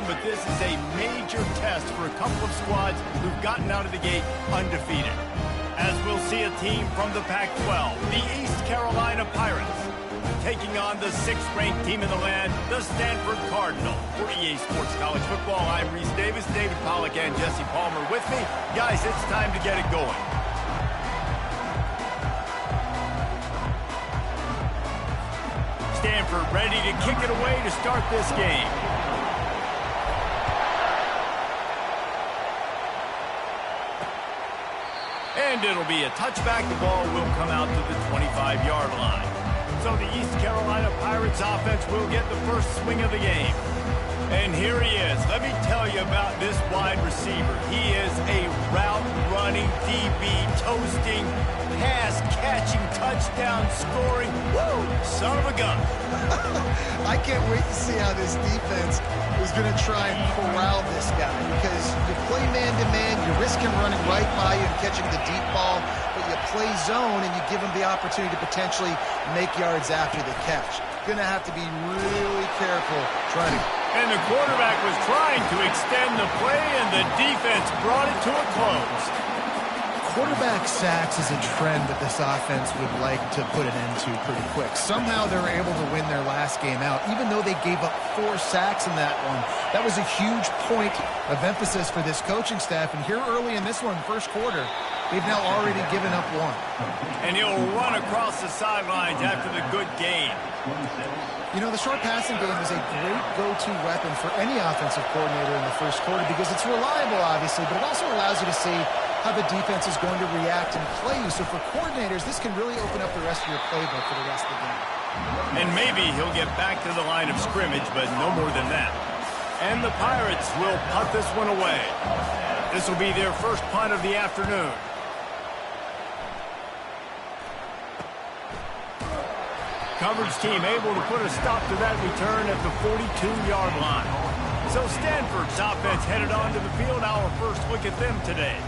season, but this is a major test for a couple of squads who've gotten out of the gate undefeated. As we'll see a team from the Pac-12, the East Carolina Pirates, taking on the 6th-ranked team in the land, the Stanford Cardinal. For EA Sports College Football, I'm Reese Davis, David Pollack, and Jesse Palmer with me. Guys, it's time to get it going. Stanford ready to kick it away to start this game. And it'll be a touchback. The ball will come out to the 25-yard line. So the East Carolina Pirates offense will get the first swing of the game. And here he is. Let me tell you about this wide receiver. He is a route-running, DB, toasting, pass-catching, touchdown-scoring, woo, son of a gun. I can't wait to see how this defense is going to try and corral this guy, because you play man-to-man, you risk him running right by you and catching the deep ball, but you play zone and you give him the opportunity to potentially make yards after the catch. Going to have to be really careful trying to... And the quarterback was trying to extend the play, and the defense brought it to a close. Quarterback sacks is a trend that this offense would like to put an end to pretty quick. Somehow they were able to win their last game out, even though they gave up 4 sacks in that one. That was a huge point of emphasis for this coaching staff. And here early in this one, first quarter, they've now already given up 1. And he'll run across the sidelines after the good gain. You know, the short passing game is a great go-to weapon for any offensive coordinator in the first quarter because it's reliable, obviously, but it also allows you to see how the defense is going to react and play you. So for coordinators, this can really open up the rest of your playbook for the rest of the game. And maybe he'll get back to the line of scrimmage, but no more than that. And the Pirates will punt this one away. This will be their first punt of the afternoon. Coverage team able to put a stop to that return at the 42-yard line. So Stanford's offense headed onto the field. Our first look at them today.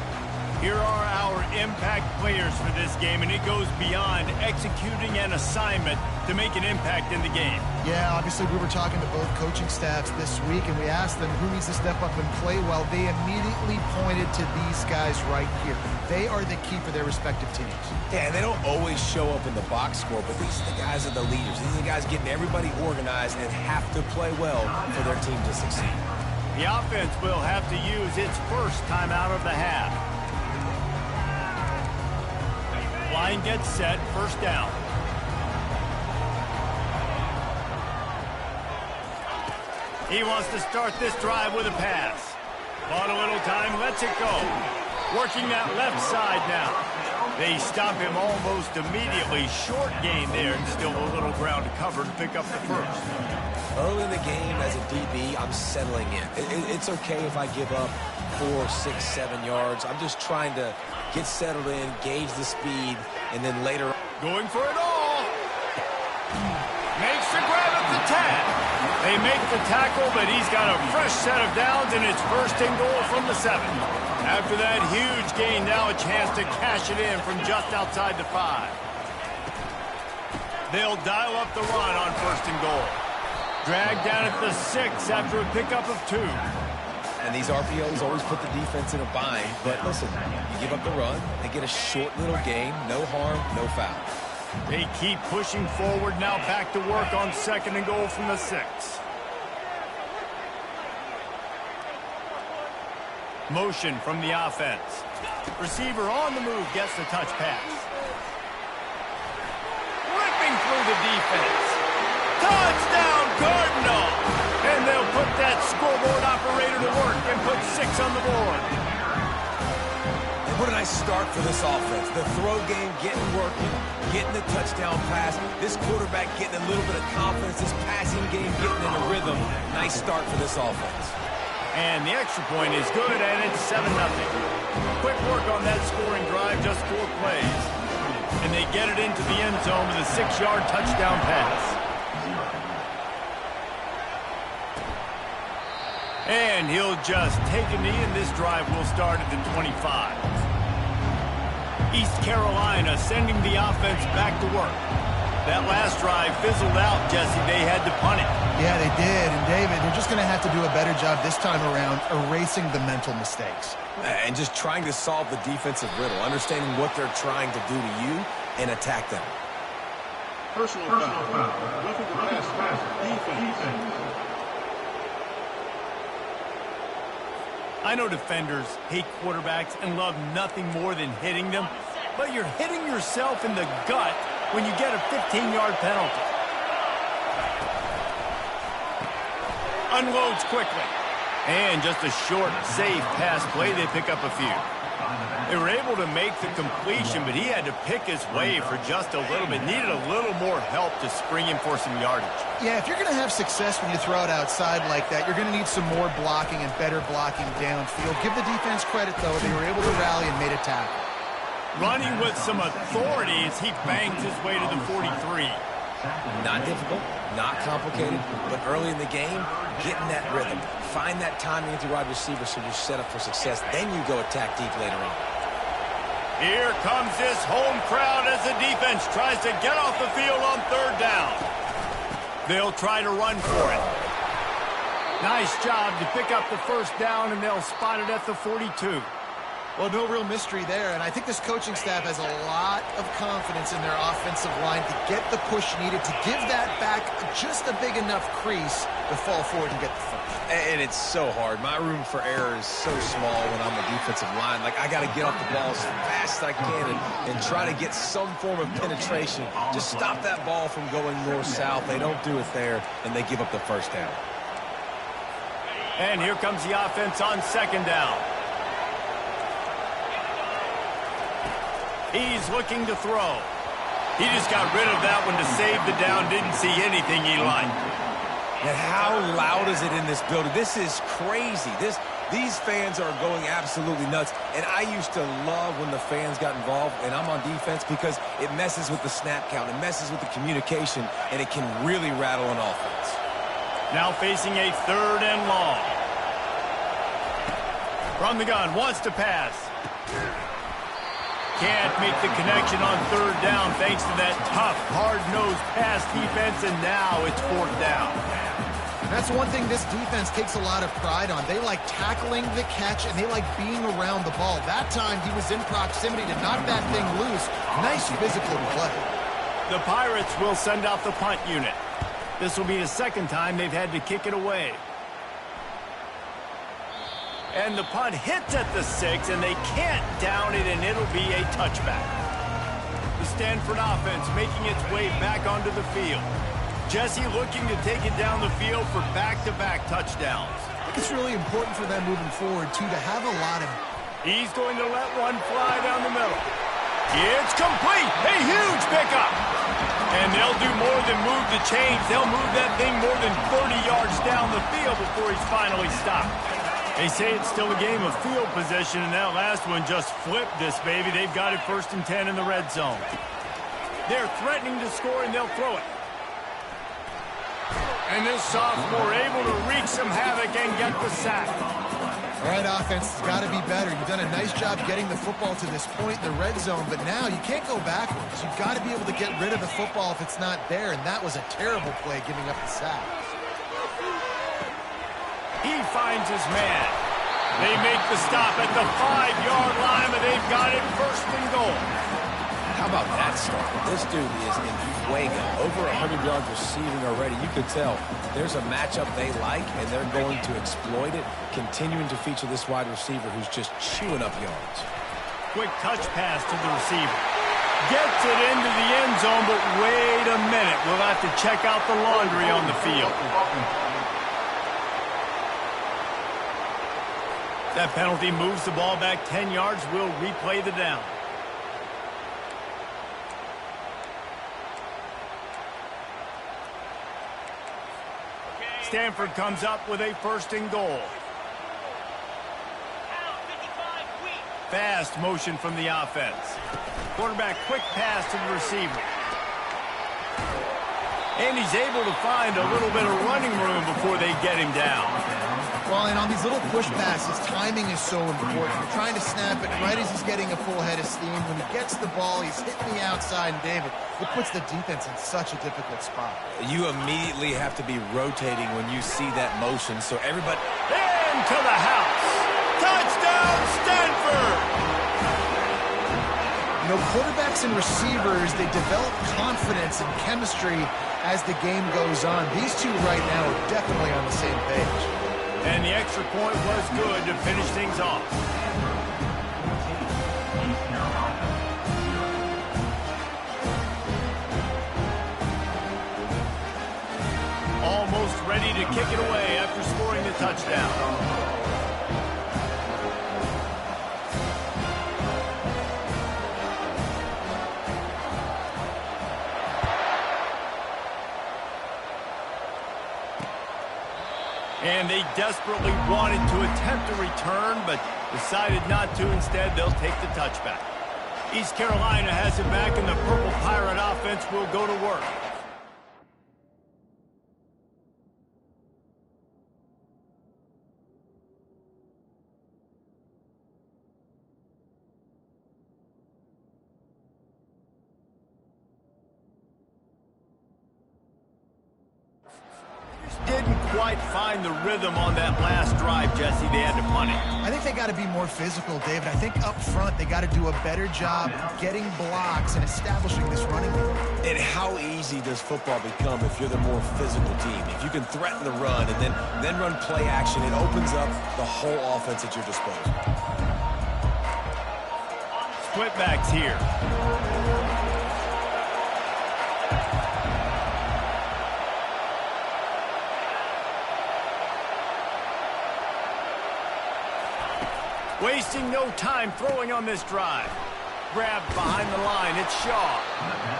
Here are our impact players for this game, and it goes beyond executing an assignment to make an impact in the game. Yeah, obviously we were talking to both coaching staffs this week, and we asked them who needs to step up and play well. They immediately pointed to these guys right here. They are the key for their respective teams. Yeah, and they don't always show up in the box score, but these are the guys that are the leaders. These are the guys getting everybody organized and have to play well for their team to succeed. The offense will have to use its first time out of the half. Line gets set, first down. He wants to start this drive with a pass. Bought a little time, lets it go. Working that left side now. They stop him almost immediately. Short gain there, and still a little ground to cover to pick up the first. Early in the game, as a DB, I'm settling in. It's okay if I give up 4, 6, 7 yards. I'm just trying to get settled in, gauge the speed, and then later... Going for it all. Makes the grab at the tag. They make the tackle, but he's got a fresh set of downs, and it's first and goal from the 7. After that huge gain, now a chance to cash it in from just outside the 5. They'll dial up the run on first and goal. Dragged down at the 6 after a pickup of 2. And these RPOs always put the defense in a bind. But listen, you give up the run, they get a short little gain, no harm, no foul. They keep pushing forward, now back to work on second and goal from the 6. Motion from the offense. Receiver on the move gets the touch pass. Ripping through the defense. Touchdown, Cardinal! And they'll put that scoreboard operator to work and put 6 on the board. And what a nice start for this offense. The throw game getting working, getting the touchdown pass. This quarterback getting a little bit of confidence. This passing game getting in a rhythm. Nice start for this offense. And the extra point is good, and it's 7-0. Quick work on that scoring drive, just 4 plays. And they get it into the end zone with a 6-yard touchdown pass. And he'll just take a knee, and this drive will start at the 25. East Carolina sending the offense back to work. That last drive fizzled out, Jesse. They had to punt it. Yeah, they did. And, David, they're just going to have to do a better job this time around erasing the mental mistakes. And just trying to solve the defensive riddle, understanding what they're trying to do to you and attack them. Personal foul. Roughing the pass. Defense. I know defenders hate quarterbacks and love nothing more than hitting them, but you're hitting yourself in the gut when you get a 15-yard penalty. Unloads quickly. And just a short, safe pass play, they pick up a few. They were able to make the completion, but he had to pick his way for just a little bit. Needed a little more help to spring him for some yardage. Yeah, if you're going to have success when you throw it outside like that, you're going to need some more blocking and better blocking downfield. Give the defense credit, though. They were able to rally and made a tackle. Running with some authority as he bangs his way to the 43. Not difficult, not complicated, but early in the game, getting that rhythm. Find that timing with your wide receiver so you're set up for success. Then you go attack deep later on. Here comes this home crowd as the defense tries to get off the field on third down. They'll try to run for it. Nice job to pick up the first down, and they'll spot it at the 42. Well, no real mystery there, and I think this coaching staff has a lot of confidence in their offensive line to get the push needed, to give that back just a big enough crease to fall forward and get the first. And it's so hard. My room for error is so small when I'm the defensive line. Like, I got to get off the ball as fast as I can and try to get some form of penetration. Just stop that ball from going north-south. They don't do it there, and they give up the first down. And here comes the offense on second down. He's looking to throw. He just got rid of that one to save the down. Didn't see anything he liked. And how loud is it in this building? This is crazy. These fans are going absolutely nuts. And I used to love when the fans got involved, and I'm on defense, because it messes with the snap count. It messes with the communication, and it can really rattle an offense. Now facing a third and long. From the gun, wants to pass. Can't make the connection on third down thanks to that tough, hard-nosed pass defense, and now it's fourth down. That's one thing this defense takes a lot of pride on. They like tackling the catch, and they like being around the ball. That time, he was in proximity to knock that thing loose. Nice physical play. The Pirates will send out the punt unit. This will be the second time they've had to kick it away. And the punt hits at the 6, and they can't down it, and it'll be a touchback. The Stanford offense making its way back onto the field. Jesse looking to take it down the field for back-to-back touchdowns. I think it's really important for them moving forward, too, to have a lot of... He's going to let one fly down the middle. It's complete. A huge pickup. And they'll do more than move the chains. They'll move that thing more than 30 yards down the field before he's finally stopped. They say it's still a game of field possession, and that last one just flipped this baby. They've got it 1st and 10 in the red zone. They're threatening to score, and they'll throw it. And this sophomore able to wreak some havoc and get the sack. All right, offense, it's got to be better. You've done a nice job getting the football to this point in the red zone, but now you can't go backwards. You've got to be able to get rid of the football if it's not there, and that was a terrible play giving up the sack. He finds his man. They make the stop at the 5-yard line, but they've got it 1st and goal. How about that start? This dude is in fuego. Over 100 yards receiving already. You could tell there's a matchup they like, and they're going to exploit it, continuing to feature this wide receiver who's just chewing up yards. Quick touch pass to the receiver. Gets it into the end zone, but wait a minute. We'll have to check out the laundry on the field. That penalty moves the ball back 10 yards. We'll replay the down. Stanford comes up with a 1st and goal. Fast motion from the offense. Quarterback quick pass to the receiver. And he's able to find a little bit of running room before they get him down. Well, and on these little push passes, timing is so important. You're trying to snap it right as he's getting a full head of steam. When he gets the ball, he's hitting the outside, and David, it puts the defense in such a difficult spot. You immediately have to be rotating when you see that motion, so everybody... Into the house! Touchdown, Stanford! You know, quarterbacks and receivers, they develop confidence and chemistry as the game goes on. These two right now are definitely on the same page. And the extra point was good to finish things off. Almost ready to kick it away after scoring the touchdown. And they desperately wanted to attempt a return, but decided not to. Instead, they'll take the touchback. East Carolina has it back, and the Purple Pirate offense will go to work. Didn't quite find the rhythm on that last drive, Jesse. They had to punt it. I think they got to be more physical, David. I think up front they got to do a better job getting blocks and establishing this running game. And how easy does football become if you're the more physical team? If you can threaten the run and then run play action, it opens up the whole offense at your disposal. Split backs here. Wasting no time throwing on this drive. Grabbed behind the line. It's Shaw.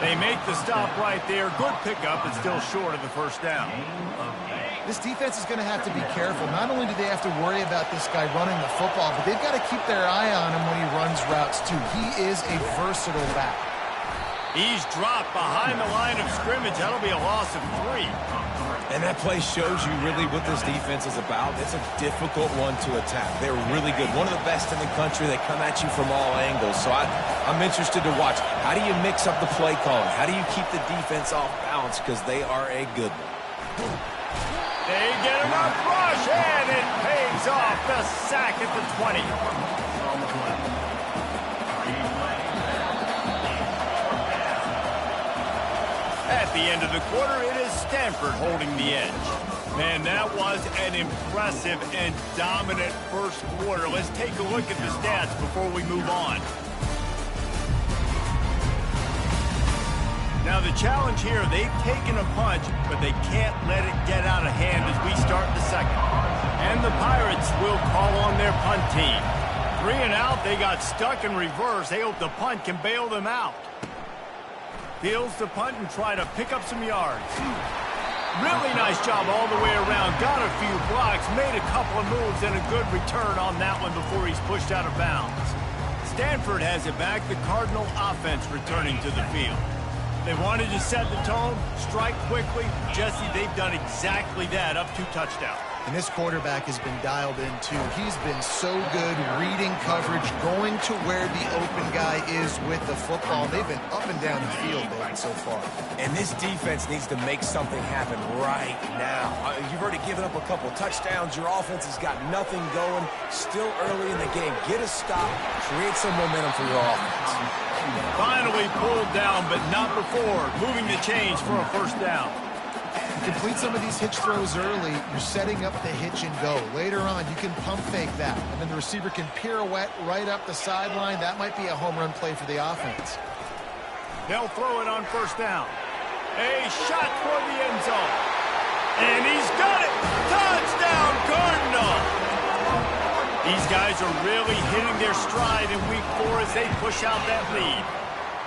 They make the stop right there. Good pickup, but still short of the first down. This defense is going to have to be careful. Not only do they have to worry about this guy running the football, but they've got to keep their eye on him when he runs routes, too. He is a versatile back. He's dropped behind the line of scrimmage. That'll be a loss of 3. And that play shows you really what this defense is about. It's a difficult one to attack. They're really good. One of the best in the country. They come at you from all angles. So I'm interested to watch. How do you mix up the play calling? How do you keep the defense off balance? Because they are a good one. They get him up rush, and it pays off. The sack at the 20. At the end of the quarter, it is Stanford holding the edge. Man, that was an impressive and dominant first quarter. Let's take a look at the stats before we move on. Now, the challenge here, they've taken a punch, but they can't let it get out of hand as we start the second. And the Pirates will call on their punt team. 3 and out, they got stuck in reverse. They hope the punt can bail them out. Fields the punt and try to pick up some yards. Really nice job all the way around. Got a few blocks, made a couple of moves, and a good return on that one before he's pushed out of bounds. Stanford has it back. The Cardinal offense returning to the field. They wanted to set the tone, strike quickly. Jesse, they've done exactly that, up 2 touchdowns. And this quarterback has been dialed in, too. He's been so good reading coverage, going to where the open guy is with the football. They've been up and down the field, David, so far. And this defense needs to make something happen right now. You've already given up a couple touchdowns. Your offense has got nothing going. Still early in the game. Get a stop. Create some momentum for your offense. Finally pulled down, but not before. Moving the chains for a first down. Complete some of these hitch throws early, you're setting up the hitch and go. Later on, you can pump fake that, and then the receiver can pirouette right up the sideline. That might be a home run play for the offense. They'll throw it on first down. A shot toward the end zone. And he's got it! Touchdown, Cardinal! These guys are really hitting their stride in week 4 as they push out that lead.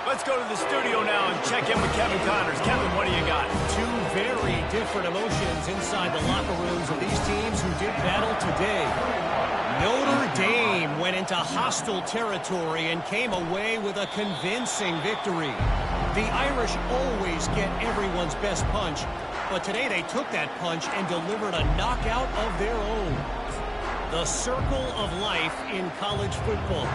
Let's go to the studio now and check in with Kevin Connors. Kevin, what do you got? 2 very different emotions inside the locker rooms of these teams who did battle today. Notre Dame went into hostile territory and came away with a convincing victory. The Irish always get everyone's best punch, but today they took that punch and delivered a knockout of their own. The circle of life in college football.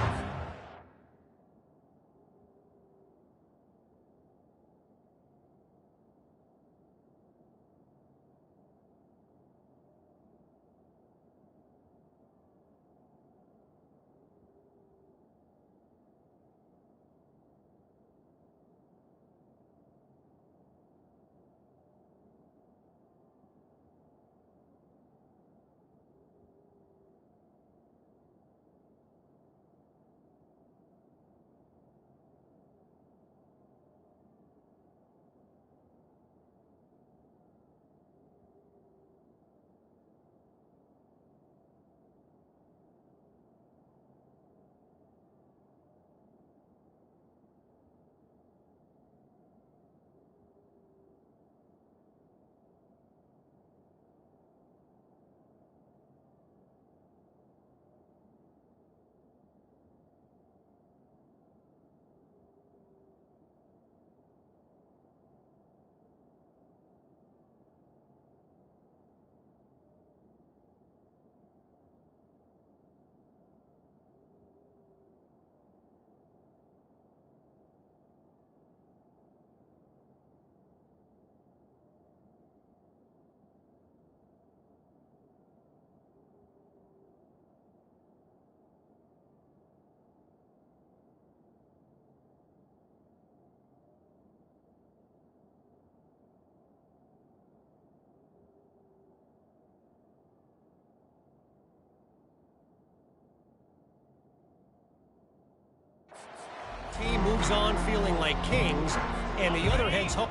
Team moves on feeling like kings, and the other heads home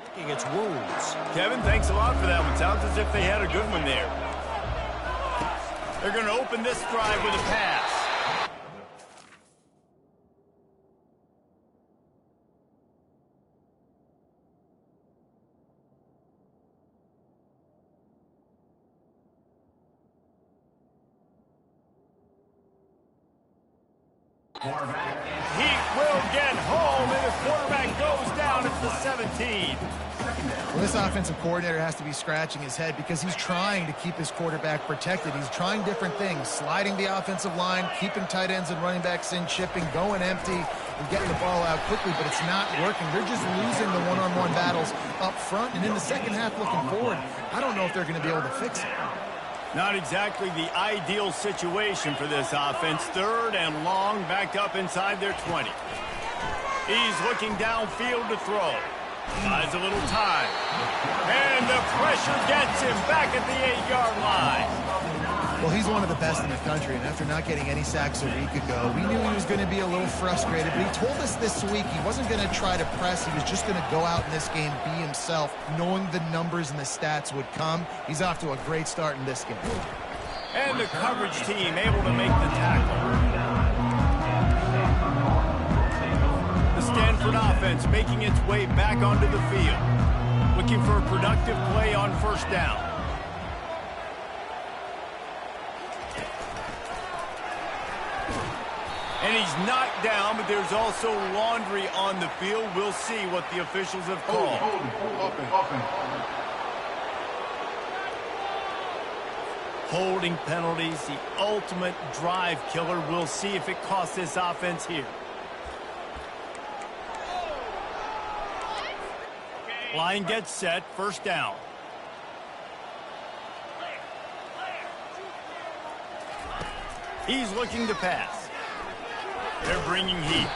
licking its wounds. Kevin, thanks a lot for that one. Sounds as if they had a good one there. They're going to open this drive with a pass. He will get home, and the quarterback goes down at the 17. Well, this offensive coordinator has to be scratching his head because he's trying to keep his quarterback protected. He's trying different things, sliding the offensive line, keeping tight ends and running backs in, chipping, going empty, and getting the ball out quickly, but it's not working. They're just losing the one-on-one battles up front, and in the second half looking forward, I don't know if they're going to be able to fix it. Not exactly the ideal situation for this offense. 3rd and long, backed up inside their 20. He's looking downfield to throw. Buys a little time. And the pressure gets him back at the 8-yard line. Well, he's one of the best in the country, and after not getting any sacks a week ago, we knew he was going to be a little frustrated, but he told us this week he wasn't going to try to press. He was just going to go out in this game, be himself, knowing the numbers and the stats would come. He's off to a great start in this game. And the coverage team able to make the tackle. The Stanford offense making its way back onto the field. Looking for a productive play on 1st down. And he's knocked down, but there's also laundry on the field. We'll see what the officials have called. Holding penalties, the ultimate drive killer. We'll see if it costs this offense here. Line gets set, 1st down. He's looking to pass. They're bringing heat.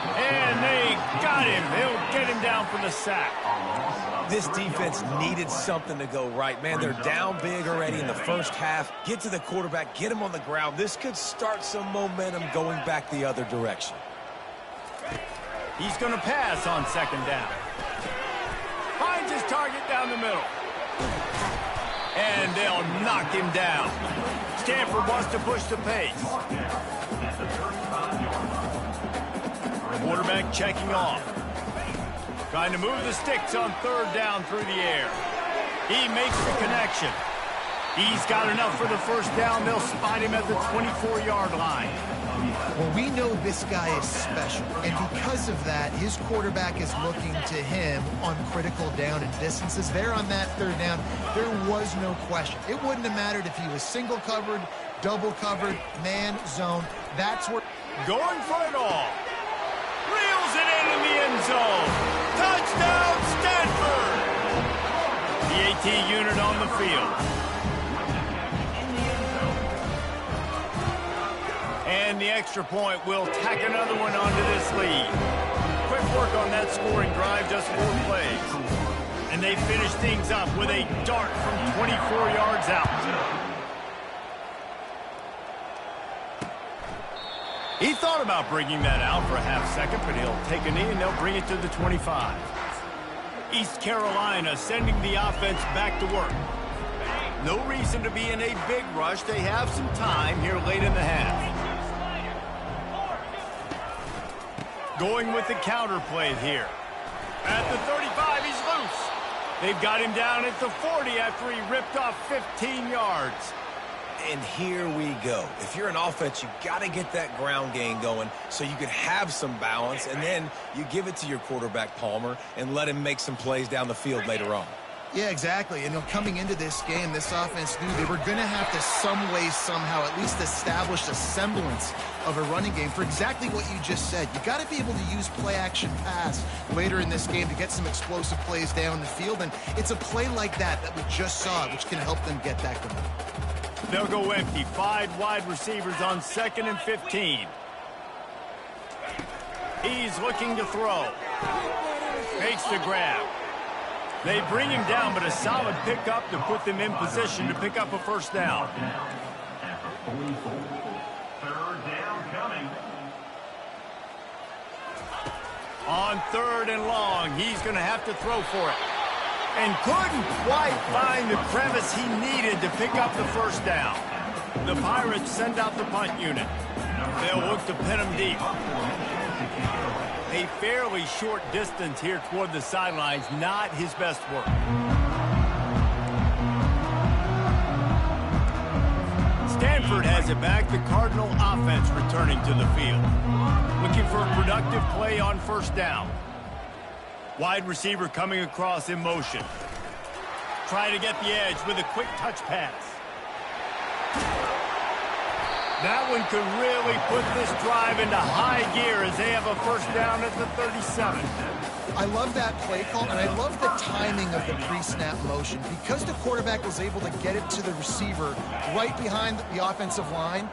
And they got him. They'll get him down for the sack. This defense needed something to go right. Man, they're down big already in the first half. Get to the quarterback, get him on the ground. This could start some momentum going back the other direction. He's going to pass on 2nd down. Finds his target down the middle. And they'll knock him down. Stanford wants to push the pace. Quarterback checking off. Trying to move the sticks on 3rd down through the air. He makes the connection. He's got enough for the first down. They'll spot him at the 24-yard line. Well, we know this guy is special, and because of that, his quarterback is looking to him on critical down and distances. There on that third down, there was no question. It wouldn't have mattered if he was single covered, double covered, man, zone. That's where... Going for it all. Reels it in the end zone. Touchdown, Stanford! The AT unit on the field. And the extra point will tack another one onto this lead. Quick work on that scoring drive, just 4 plays. And they finish things up with a dart from 24 yards out. He thought about bringing that out for a half second, but he'll take a knee and they'll bring it to the 25. East Carolina sending the offense back to work. No reason to be in a big rush. They have some time here late in the half. Going with the counter play here. At the 35, he's loose. They've got him down at the 40 after he ripped off 15 yards. And here we go. If you're an offense, you got to get that ground game going so you can have some balance, and then you give it to your quarterback, Palmer, and let him make some plays down the field later on. Yeah, exactly. And coming into this game, this offense knew they were going to have to some way, somehow, at least establish a semblance of a running game for exactly what you just said. You got to be able to use play-action pass later in this game to get some explosive plays down the field. And it's a play like that we just saw, which can help them get that going. They'll go empty. 5 wide receivers on 2nd and 15. He's looking to throw. Makes the grab. They bring him down, but a solid pickup to put them in position to pick up a first down. On 3rd and long, he's going to have to throw for it. And couldn't quite find the crevice he needed to pick up the first down. The Pirates send out the punt unit. They'll look to pin him deep. A fairly short distance here toward the sidelines, not his best work. Stanford has it back. The Cardinal offense returning to the field. Looking for a productive play on first down. Wide receiver coming across in motion. Trying to get the edge with a quick touch pass. That one could really put this drive into high gear as they have a first down at the 37. I love that play call, and I love the timing of the pre-snap motion. Because the quarterback was able to get it to the receiver right behind the offensive line,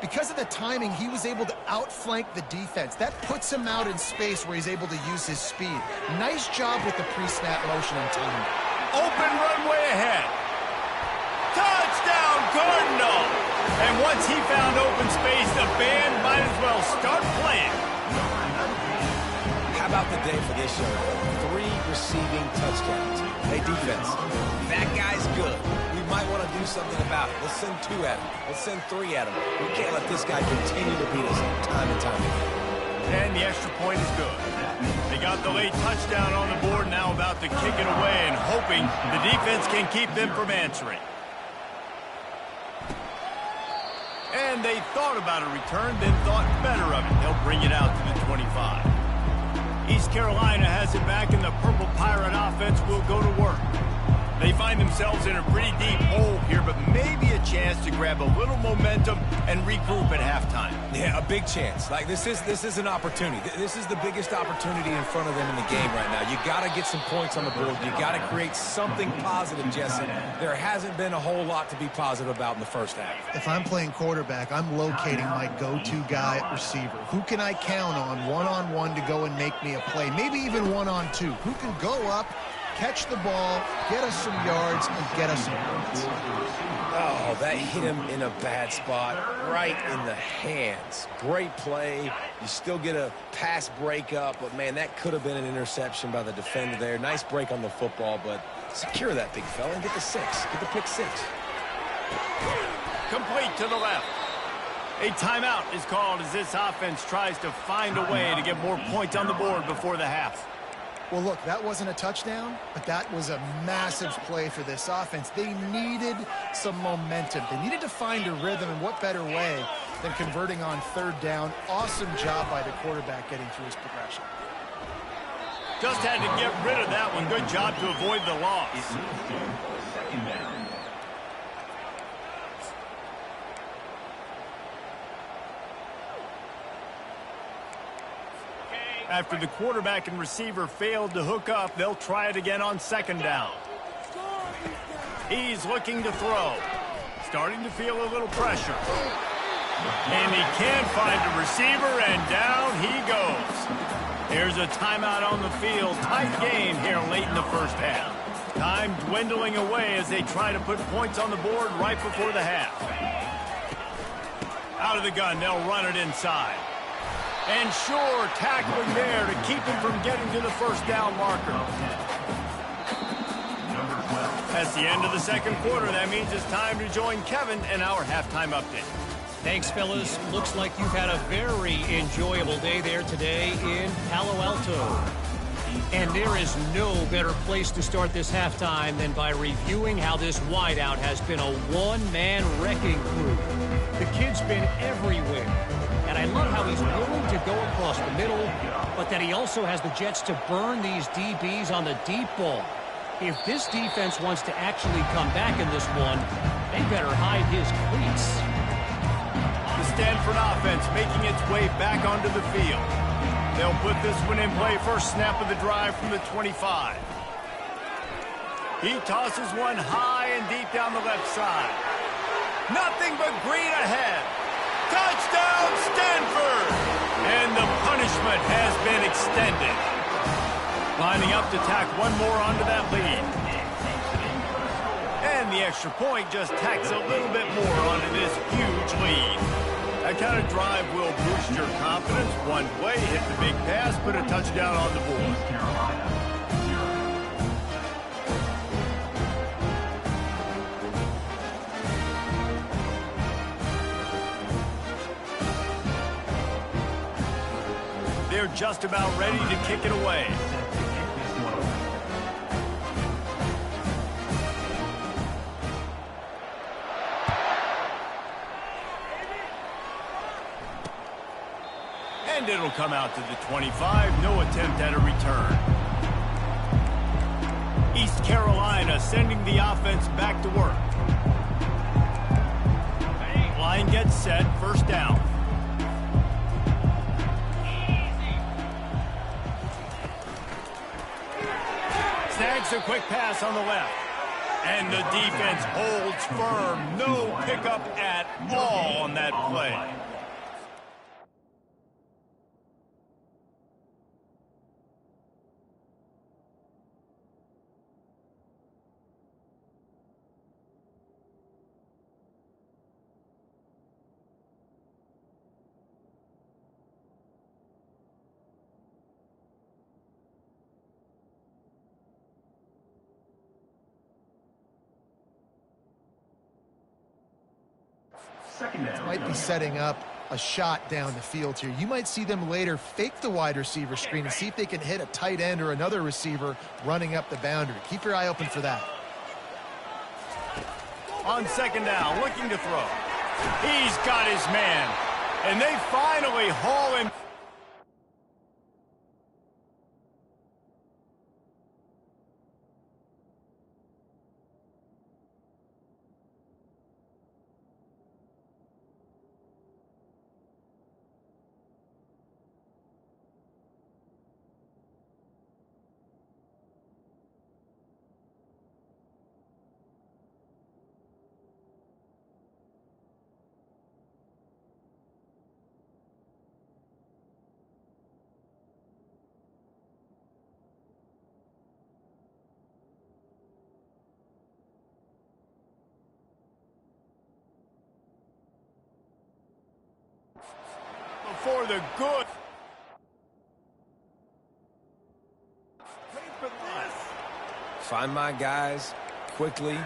because of the timing, he was able to outflank the defense. That puts him out in space where he's able to use his speed. Nice job with the pre-snap motion and timing. Open runway ahead. Touchdown, Cardinal! And once he found open space, the band might as well start playing. How about the day for this show? 3 receiving touchdowns. Hey, defense, that guy's good. We might want to do something about it. Let's send 2 at him. Let's send 3 at him. We can't let this guy continue to beat us time and time again. And the extra point is good. They got the late touchdown on the board, now about to kick it away and hoping the defense can keep them from answering. And they thought about a return, then thought better of it. They'll bring it out to the 25. East Carolina has it back, and the Purple Pirate offense will go to work. They find themselves in a pretty deep hole here, but maybe a chance to grab a little momentum and regroup at halftime. Yeah, a big chance. Like, this is an opportunity. This is the biggest opportunity in front of them in the game right now. You got to get some points on the board. You got to create something positive, Jesse. There hasn't been a whole lot to be positive about in the first half. If I'm playing quarterback, I'm locating my go-to guy at receiver. Who can I count on one-on-one to go and make me a play? Maybe even one-on-two. Who can go up, catch the ball, get us some yards, and get us some points. Oh, that hit him in a bad spot, right in the hands. Great play. You still get a pass breakup, but, man, that could have been an interception by the defender there. Nice break on the football, but secure that big fella and get the 6. Get the pick 6. Complete to the left. A timeout is called as this offense tries to find a way to get more points on the board before the half. Well, look, that wasn't a touchdown, but that was a massive play for this offense. They needed some momentum. They needed to find a rhythm, and what better way than converting on third down. Awesome job by the quarterback getting through his progression. Just had to get rid of that one. Good job to avoid the loss. Second down. After the quarterback and receiver failed to hook up, they'll try it again on second down. He's looking to throw. Starting to feel a little pressure. And he can't find a receiver, and down he goes. Here's a timeout on the field. Tight game here late in the first half. Time dwindling away as they try to put points on the board right before the half. Out of the gun, they'll run it inside. And sure, tackling there to keep him from getting to the first down marker. That's the end of the second quarter. That means it's time to join Kevin in our halftime update. Thanks, fellas. Looks like you've had a very enjoyable day there today in Palo Alto. And there is no better place to start this halftime than by reviewing how this wideout has been a one-man wrecking crew. The kid's been everywhere. And I love how he's willing to go across the middle, but that he also has the jets to burn these DBs on the deep ball. If this defense wants to actually come back in this one, they better hide his cleats. The Stanford offense making its way back onto the field. They'll put this one in play first snap of the drive from the 25. He tosses one high and deep down the left side. Nothing but green ahead. Touchdown, Stanford! And the punishment has been extended. Lining up to tack one more onto that lead. And the extra point just tacks a little bit more onto this huge lead. That kind of drive will boost your confidence. One play, hit the big pass, put a touchdown on the board. They're just about ready to kick it away. And it'll come out to the 25. No attempt at a return. East Carolina sending the offense back to work. Line gets set. First down. Snags a quick pass on the left. And the defense holds firm. No pickup at all on that play. Might be setting up a shot down the field here. You might see them later fake the wide receiver screen and see if they can hit a tight end or another receiver running up the boundary. Keep your eye open for that. On second down, looking to throw. He's got his man. And they finally haul him. For the good. Find my guys quickly,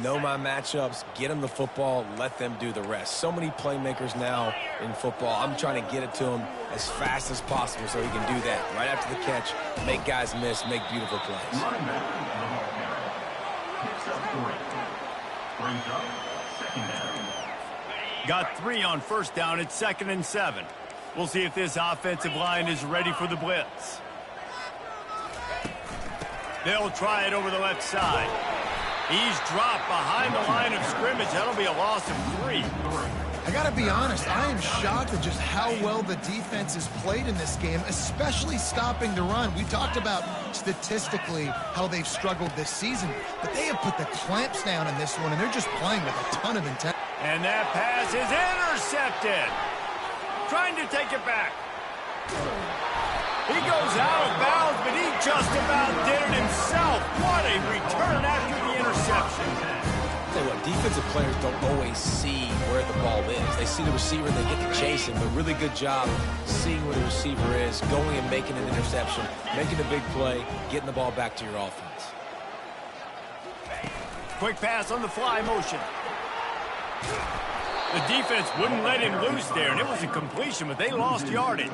know my matchups, get them the football, let them do the rest. So many playmakers now in football. I'm trying to get it to him as fast as possible so he can do that. Right after the catch, make guys miss, make beautiful plays. Second down. Got 3 on first down. It's 2nd and 7. We'll see if this offensive line is ready for the blitz. They'll try it over the left side. He's dropped behind the line of scrimmage. That'll be a loss of 3. I got to be honest, I am shocked at just how well the defense has played in this game, especially stopping the run. We talked about statistically how they've struggled this season, but they have put the clamps down in this one, and they're just playing with a ton of intent. And that pass is intercepted. Trying to take it back. He goes out of bounds, but he just about did it himself. What a return after the interception. Tell you what, defensive players don't always see where the ball is. They see the receiver, they get to chase him, but really good job seeing where the receiver is, going and making an interception, making a big play, getting the ball back to your offense. Quick pass on the fly motion. The defense wouldn't let him loose there, and it was a completion, but they lost yardage.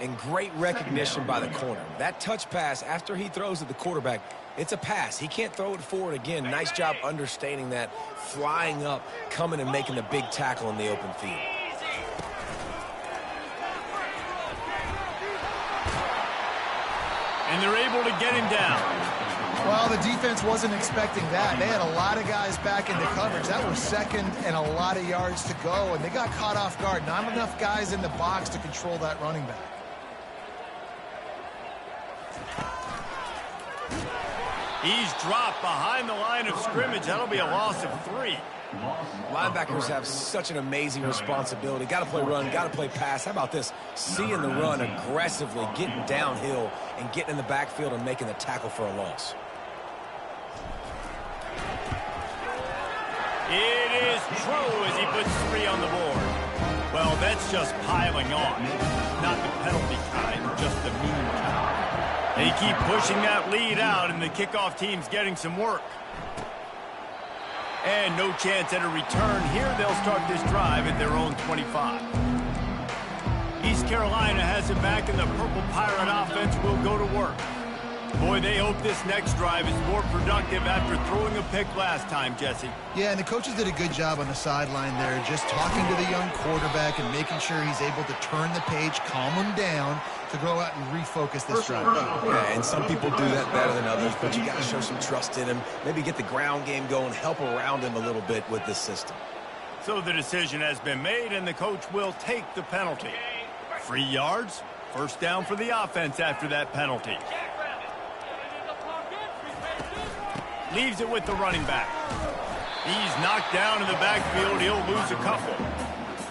And great recognition by the corner. That touch pass after he throws at the quarterback, it's a pass. He can't throw it forward again. Nice job understanding that, flying up, coming and making the big tackle in the open field. And they're able to get him down. Well, the defense wasn't expecting that. They had a lot of guys back into coverage. That was 2nd and a lot of yards to go, and they got caught off guard. Not enough guys in the box to control that running back. He's dropped behind the line of scrimmage. That'll be a loss of 3. Linebackers have such an amazing responsibility. Got to play run, got to play pass. How about this? Seeing the run aggressively, getting downhill, and getting in the backfield and making the tackle for a loss. It is true as he puts 3 on the board. Well, that's just piling on. Not the penalty kind, just the mean kind. They keep pushing that lead out, and the kickoff team's getting some work. And no chance at a return here. They'll start this drive at their own 25. East Carolina has it back, and the Purple Pirate offense will go to work. Boy, they hope this next drive is more productive after throwing a pick last time, Jesse. Yeah, and the coaches did a good job on the sideline there, just talking to the young quarterback and making sure he's able to turn the page, calm him down to go out and refocus this drive. Yeah, and some people do that better than others, but you got to show some trust in him. Maybe get the ground game going, help around him a little bit with this system. So the decision has been made, and the coach will take the penalty. 3 yards, first down for the offense after that penalty. Leaves it with the running back. He's knocked down in the backfield. He'll lose a couple.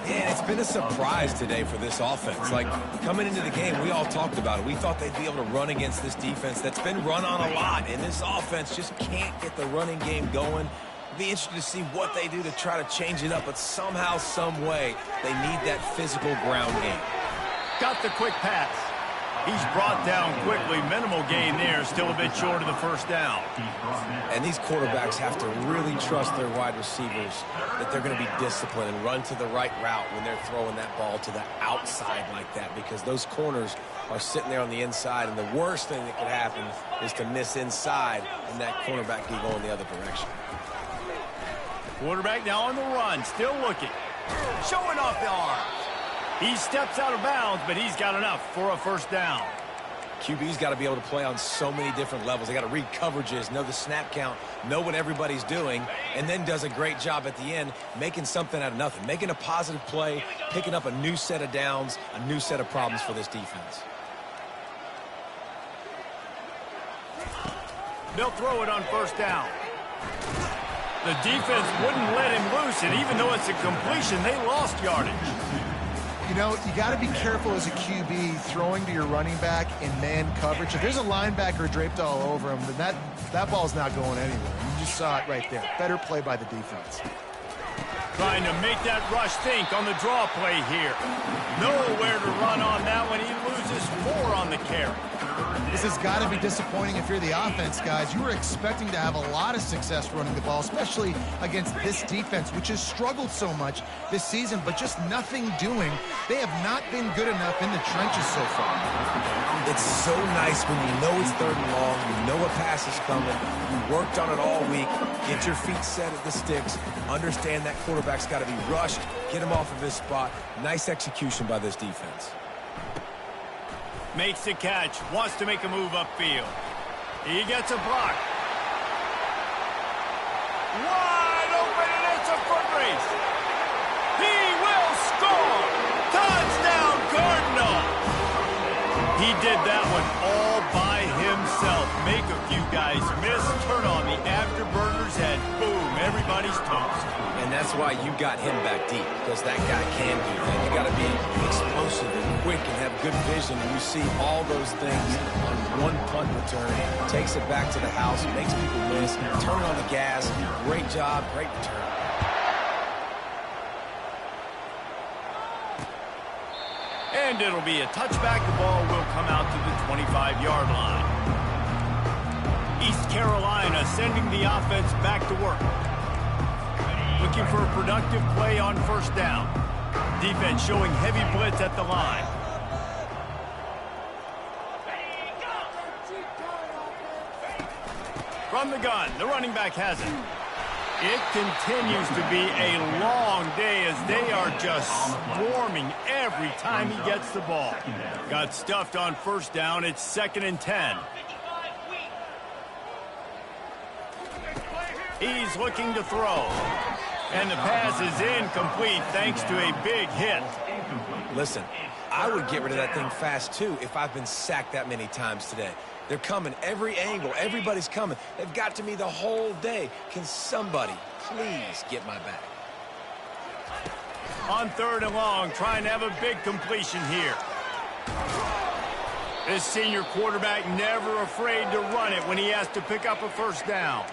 Yeah, it's been a surprise today for this offense. Like, coming into the game, we all talked about it. We thought they'd be able to run against this defense that's been run on a lot, and this offense just can't get the running game going. It'll be interesting to see what they do to try to change it up, but somehow, some way, they need that physical ground game. Got the quick pass. He's brought down quickly. Minimal gain there. Still a bit short of the first down. And these quarterbacks have to really trust their wide receivers that they're going to be disciplined and run to the right route when they're throwing that ball to the outside like that, because those corners are sitting there on the inside, and the worst thing that could happen is to miss inside and that cornerback be going the other direction. Quarterback now on the run. Still looking. Showing off the arms. He steps out of bounds, but he's got enough for a first down. QB's got to be able to play on so many different levels. They got to read coverages, know the snap count, know what everybody's doing, and then does a great job at the end making something out of nothing, making a positive play, picking up a new set of downs, a new set of problems for this defense. They'll throw it on first down. The defense wouldn't let him loose, and even though it's a completion, they lost yardage. You know, you got to be careful as a QB throwing to your running back in man coverage. If there's a linebacker draped all over him, then that ball's not going anywhere. You just saw it right there. Better play by the defense. Trying to make that rush think on the draw play here. Nowhere to run on that one. He loses 4 on the carry. This has got to be disappointing if you're the offense, guys. You were expecting to have a lot of success running the ball, especially against this defense, which has struggled so much this season, but just nothing doing. They have not been good enough in the trenches so far. It's so nice when you know it's 3rd and long, you know a pass is coming, you worked on it all week, get your feet set at the sticks, understand that quarterback's got to be rushed, get him off of his spot. Nice execution by this defense. Makes the catch, wants to make a move upfield. He gets a block. Wide open, and it's a foot race. He will score! Touchdown, Cardinals! He did that one all by himself. Make a few guys miss, turn on the afterburners, and boom, everybody's toast. And that's why you got him back deep, because that guy can do that. You got to be explosive and quick and have good vision. And you see all those things on one punt return. Takes it back to the house, makes people miss, turn on the gas. Great job, great return. And it'll be a touchback. The ball will come out to the 25-yard line. East Carolina sending the offense back to work. Looking for a productive play on 1st down. Defense showing heavy blitz at the line. From the gun, the running back has it. It continues to be a long day as they are just swarming every time he gets the ball. Got stuffed on 1st down. It's 2nd and 10. He's looking to throw. And the pass is incomplete thanks to a big hit. Listen, I would get rid of that thing fast, too, if I've been sacked that many times today. They're coming every angle. Everybody's coming. They've got to me the whole day. Can somebody please get my back? On 3rd and long, trying to have a big completion here. This senior quarterback never afraid to run it when he has to pick up a 1st down.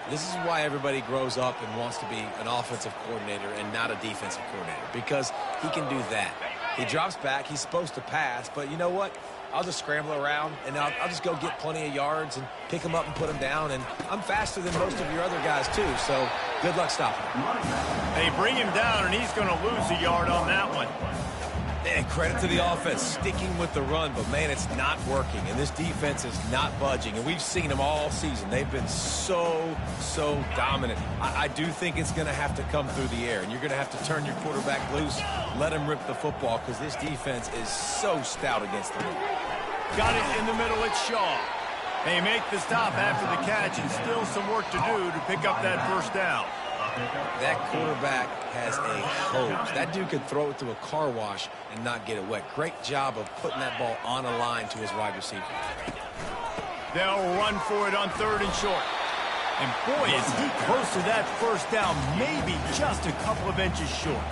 This is why everybody grows up and wants to be an offensive coordinator and not a defensive coordinator, because he can do that. He drops back. He's supposed to pass, but you know what? I'll just scramble around, and I'll just go get plenty of yards and pick them up and put them down, and I'm faster than most of your other guys, too, so good luck stopping him. They bring him down, and he's going to lose a yard on that one. And credit to the offense, sticking with the run, but, man, it's not working, and this defense is not budging, and we've seen them all season. They've been so dominant. I do think it's going to have to come through the air, and you're going to have to turn your quarterback loose, let him rip the football, because this defense is so stout against the run. Got it in the middle, it's Shaw. They make the stop after the catch, and still some work to do to pick up that 1st down. That quarterback has a hose. That dude could throw it through a car wash and not get it wet. Great job of putting that ball on a line to his wide receiver. They'll run for it on 3rd and short. And boy, is he close to that 1st down, maybe just a couple of inches short.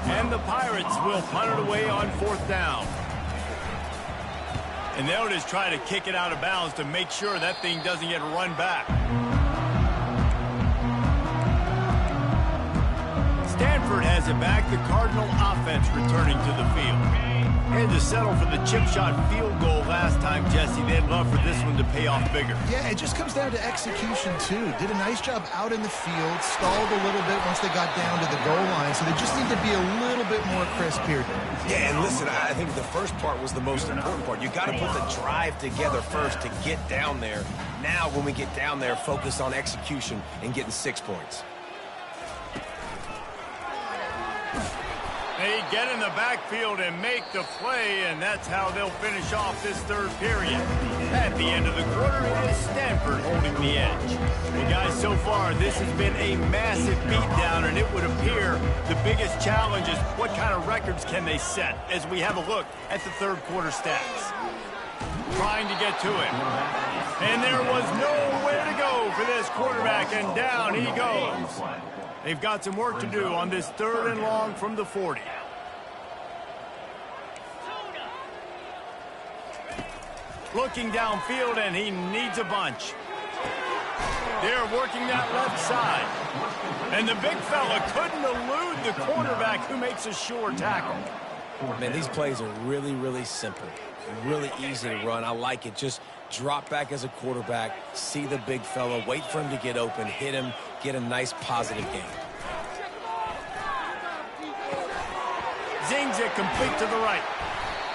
And the Pirates will punt it away on 4th down. And they'll just try to kick it out of bounds to make sure that thing doesn't get run back. Stanford has it back. The Cardinal offense returning to the field. Had to settle for the chip shot field goal last time, Jesse. They'd love for this one to pay off bigger. Yeah, it just comes down to execution, too. Did a nice job out in the field, stalled a little bit once they got down to the goal line, so they just need to be a little bit more crisp here. Yeah, and listen, I think the first part was the most important part. You got to put the drive together first to get down there. Now, when we get down there, focus on execution and getting 6 points. They get in the backfield and make the play, and that's how they'll finish off this 3rd period. At the end of the quarter, it is Stanford holding the edge. Well, guys, so far, this has been a massive beatdown, and it would appear the biggest challenge is what kind of records can they set as we have a look at the 3rd quarter stats. Trying to get to it. And there was nowhere to go for this quarterback, and down he goes. They've got some work to do on this 3rd and long from the 40. Looking downfield, and he needs a bunch. They're working that left side. And the big fella couldn't elude the cornerback who makes a sure tackle. Man, these plays are really, really simple. Really easy to run. I like it. Just drop back as a quarterback, see the big fella, wait for him to get open, hit him, get a nice positive game. Zings it complete to the right.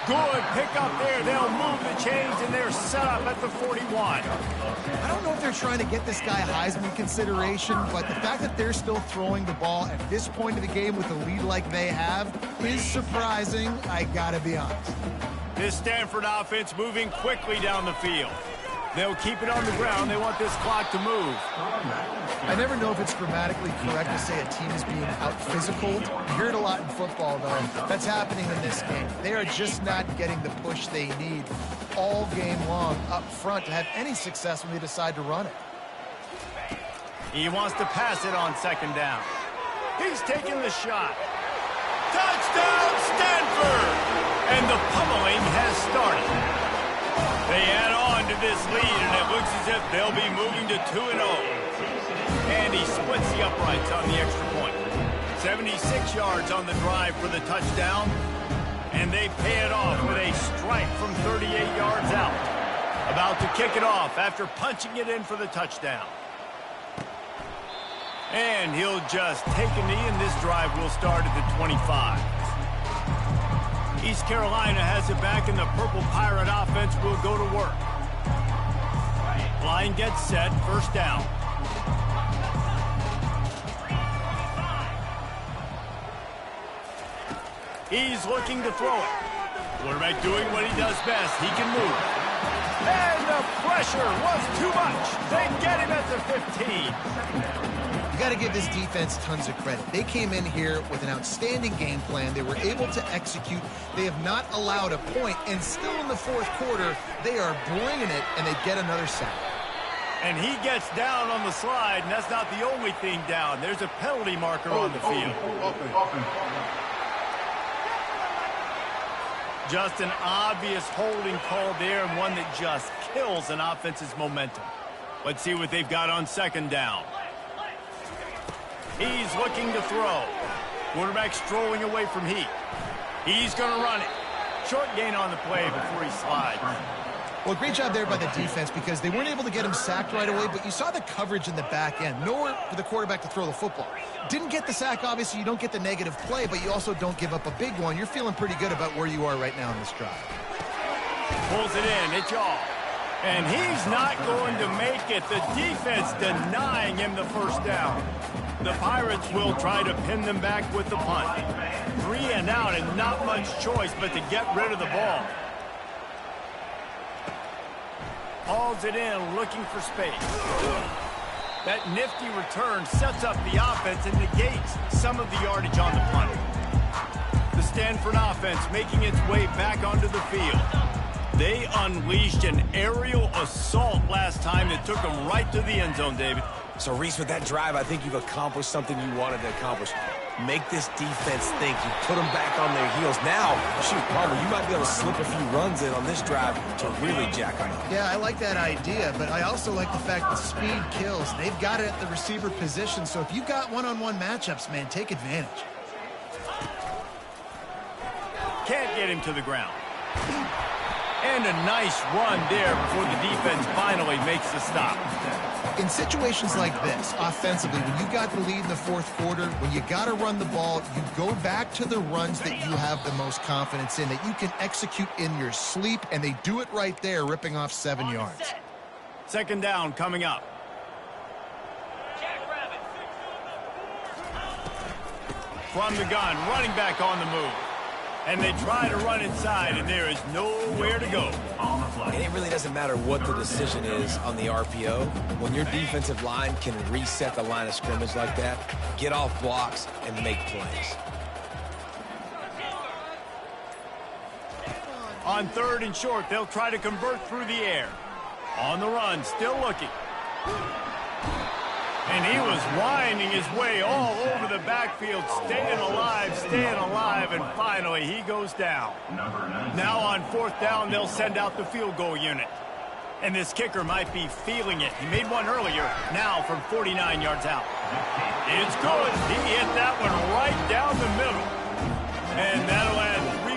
Good pick up there. They'll move the chains, and they're set up at the 41. I don't know if they're trying to get this guy Heisman consideration, but the fact that they're still throwing the ball at this point of the game with a lead like they have is surprising, I gotta be honest. This Stanford offense moving quickly down the field. They'll keep it on the ground. They want this clock to move. I never know if it's grammatically correct to say a team is being out-physicaled. You hear it a lot in football, though. That's happening in this game. They are just not getting the push they need all game long up front to have any success when they decide to run it. He wants to pass it on second down. He's taking the shot. Touchdown, Stanford! And the pummeling has started. They add on to this lead, and it looks as if they'll be moving to 2-0. And he splits the uprights on the extra point. 76 yards on the drive for the touchdown. And they pay it off with a strike from 38 yards out. About to kick it off after punching it in for the touchdown. And he'll just take a knee, and this drive will start at the 25. East Carolina has it back, and the Purple Pirate offense will go to work. Line gets set, first down. He's looking to throw it. Quarterback doing what he does best. He can move. And the pressure was too much. They get him at the 15. You got to give this defense tons of credit. They came in here with an outstanding game plan. They were able to execute. They have not allowed a point, and still in the fourth quarter, they are bringing it, and they get another sack. And he gets down on the slide, and that's not the only thing down. There's a penalty marker on the field. Just an obvious holding call there, and one that just kills an offense's momentum. Let's see what they've got on second down. He's looking to throw. Quarterback strolling away from Heat. He's going to run it. Short gain on the play before he slides. Well, great job there by the defense because they weren't able to get him sacked right away, but you saw the coverage in the back end. Nowhere for the quarterback to throw the football. Didn't get the sack, obviously. You don't get the negative play, but you also don't give up a big one. You're feeling pretty good about where you are right now in this drive. Pulls it in. It's all. And he's not going to make it. The defense denying him the first down. The Pirates will try to pin them back with the punt. 3 and out and not much choice but to get rid of the ball. Hauls it in, looking for space. That nifty return sets up the offense and negates some of the yardage on the punt. The Stanford offense making its way back onto the field. They unleashed an aerial assault last time that took them right to the end zone, David. So, Reese, with that drive, I think you've accomplished something you wanted to accomplish. Make this defense think. You put them back on their heels. Now, shoot, Palmer, you might be able to slip a few runs in on this drive to really jack them up. Yeah, I like that idea, but I also like the fact that speed kills. They've got it at the receiver position, so if you got one-on-one matchups, man, take advantage. Can't get him to the ground. And a nice run there before the defense finally makes the stop. In situations like this, offensively, when you got the lead in the fourth quarter, when you got to run the ball, you go back to the runs that you have the most confidence in, that you can execute in your sleep, and they do it right there, ripping off 7 yards. Second down coming up. From the gun, running back on the move. And they try to run inside, and there is nowhere to go. And it really doesn't matter what the decision is on the RPO. When your defensive line can reset the line of scrimmage like that, get off blocks and make plays. On third and short, they'll try to convert through the air. On the run, still looking. And he was winding his way all over the backfield, staying alive, and finally he goes down. Now on fourth down, they'll send out the field goal unit. And this kicker might be feeling it. He made one earlier, now from 49 yards out. It's good. He hit that one right down the middle. And that'll add 3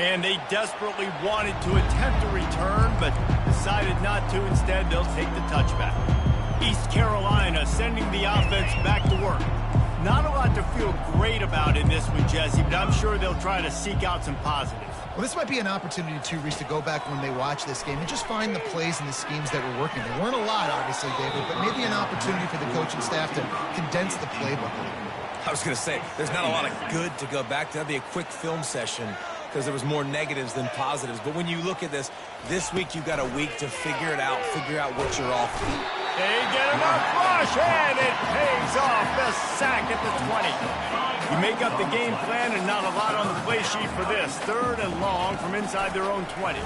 And they desperately wanted to attempt a return, but decided not to. Instead, they'll take the touchback. East Carolina sending the offense back to work. Not a lot to feel great about in this one, Jesse, but I'm sure they'll try to seek out some positives. Well, this might be an opportunity, too, Reese, to go back when they watch this game and just find the plays and the schemes that were working. There weren't a lot, obviously, David, but maybe an opportunity for the coaching staff to condense the playbook a little bit. I was going to say, there's not a lot of good to go back to. That'd be a quick film session because there was more negatives than positives. But when you look at this week you've got a week to figure it out, figure out what you're off. They get enough rush, and it pays off. The sack at the 20. You make up the game plan and not a lot on the play sheet for this. 3rd and long from inside their own 20.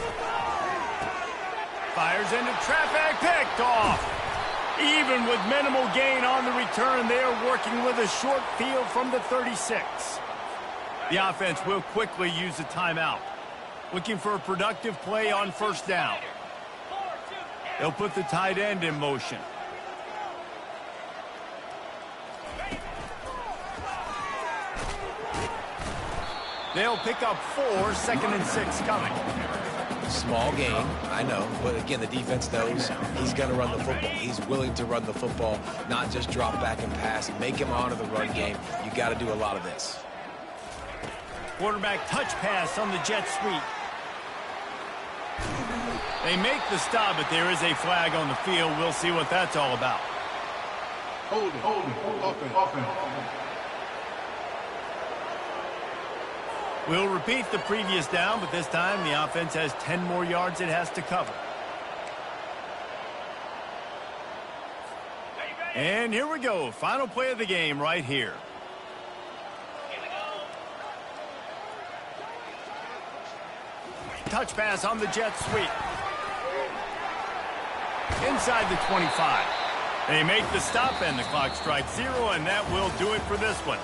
Fires into traffic, picked off. Even with minimal gain on the return, they are working with a short field from the 36. The offense will quickly use a timeout. Looking for a productive play on 1st down. They'll put the tight end in motion. They'll pick up 4, 2nd and 6 coming. Small game, I know, but again, the defense knows he's going to run the football. He's willing to run the football, not just drop back and pass. Make him honor the run game. You got to do a lot of this. Quarterback touch pass on the jet sweep. They make the stop, but there is a flag on the field. We'll see what that's all about. Hold it. Offense. We'll repeat the previous down, but this time the offense has 10 more yards it has to cover. And here we go. Final play of the game right here. Touch pass on the jet sweep. Inside the 25. They make the stop and the clock strikes 0, and that will do it for this one.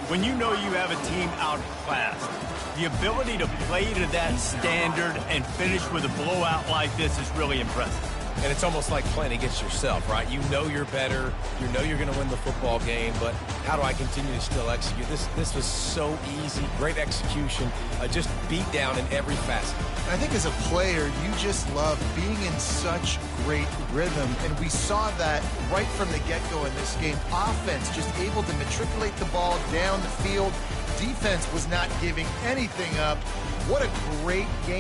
When you know you have a team outclassed, the ability to play to that standard and finish with a blowout like this is really impressive. And it's almost like playing against yourself, right? You know you're better. You know you're going to win the football game, but how do I continue to still execute? This was so easy. Great execution. Just beat down in every facet. I think as a player, you just love being in such great rhythm, and we saw that right from the get-go in this game. Offense just able to matriculate the ball down the field. Defense was not giving anything up. What a great game.